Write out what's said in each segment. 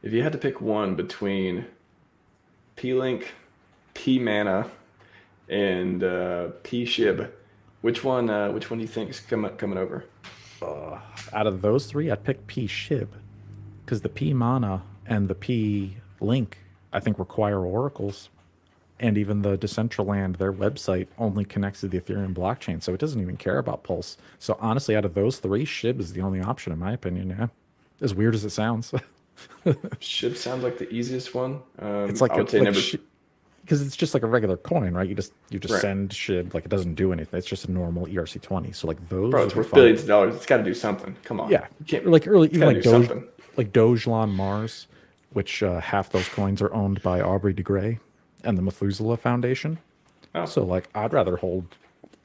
if you had to pick one between P-Link, P-Mana, and P-Shib, which one do you think is coming over? Out of those three, I'd pick P Shib because the P Mana and the P Link, I think, require oracles. And even the Decentraland, their website only connects to the Ethereum blockchain, so it doesn't even care about Pulse. So honestly, out of those three, Shib is the only option in my opinion. Yeah, as weird as it sounds, Shib sounds like the easiest one. it's like I would a say like number because it's just like a regular coin, right? You just right, send Shib, like it doesn't do anything. It's just a normal ERC20. So like bro. those would It's be worth fun. billions of dollars. It's got to do something. Come on, Yeah, you can't. or like early It's even got to do something. Like Dogelon Mars, which half those coins are owned by Aubrey de Grey and the Methuselah Foundation. Oh, So like I'd rather hold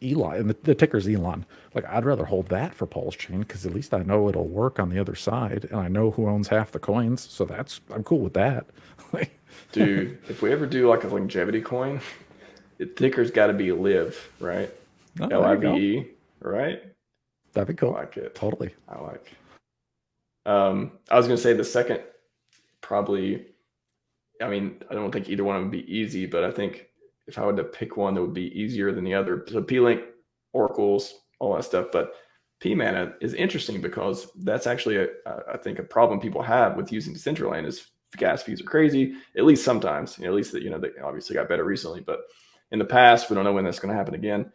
Elon, and the ticker's Elon. Like I'd rather hold that for Pulse Chain because at least I know it'll work on the other side, and I know who owns half the coins. So that's I'm cool with that. Like, dude, if we ever do like a longevity coin, the ticker's got to be live, right? oh, there you go. LIVE, right? That'd be I cool. like it. Totally. I like. I was gonna say the second probably. I mean, I don't think either one would be easy, but I think if I were to pick one that would be easier than the other, so P-Link, oracles, all that stuff, but P-Mana is interesting because that's actually I think a problem people have with using Decentraland is gas fees are crazy. At least sometimes, at least that they obviously got better recently, but in the past we don't know when that's going to happen again.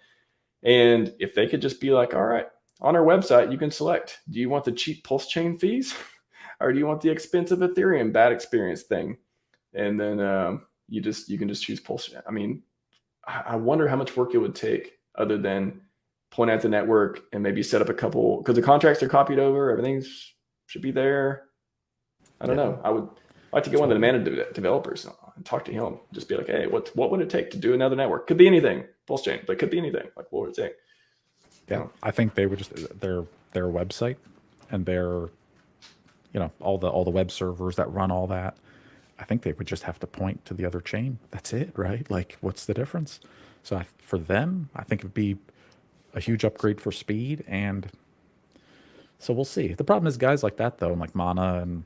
And if they could just be like, all right, on our website you can select, do you want the cheap pulse chain fees, or do you want the expensive Ethereum bad experience thing? And then you can just choose pulse. I mean, I wonder how much work it would take other than point out the network and maybe set up a couple because the contracts are copied over, everything should be there. I don't Yeah, know. I would like to get one of the totally. managed developers and talk to him. Just be like, hey, what would it take to do another network? Could be anything, pulse chain, but it could be anything. Like, what would it take? Yeah, Oh, I think they would just their website and their all the web servers that run all that. I think they would just have to point to the other chain. That's it, right? Like, what's the difference? So for them, I think it'd be a huge upgrade for speed, and so we'll see. The problem is guys like that though, and like Mana and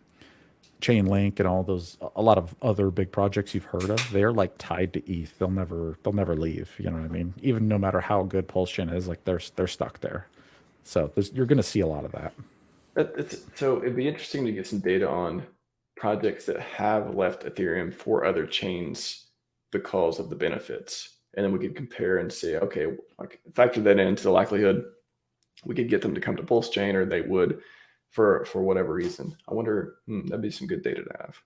Chainlink and all those, a lot of other big projects you've heard of, they're like tied to ETH. They'll never leave. You know what I mean? Even no matter how good Pulse Chain is, like they're stuck there. So you're going to see a lot of that. so it'd be interesting to get some data on projects that have left Ethereum for other chains because of the benefits. And then we could compare and say, okay, like factor that into the likelihood we could get them to come to Pulse Chain or they would for whatever reason. I wonder, that'd be some good data to have.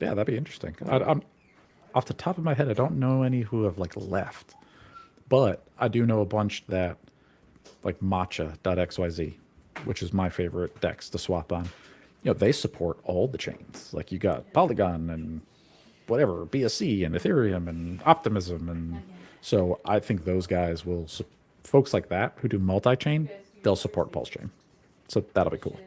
Yeah, that'd be interesting. Um, I'm off the top of my head, I don't know any who have like left, but I do know a bunch that like matcha.xyz, which is my favorite DEX to swap on. They support all the chains. Like you got Polygon and whatever, BSC and Ethereum and Optimism. And so I think those guys will, folks like that who do multi chain, they'll support Pulse Chain. So that'll be cool.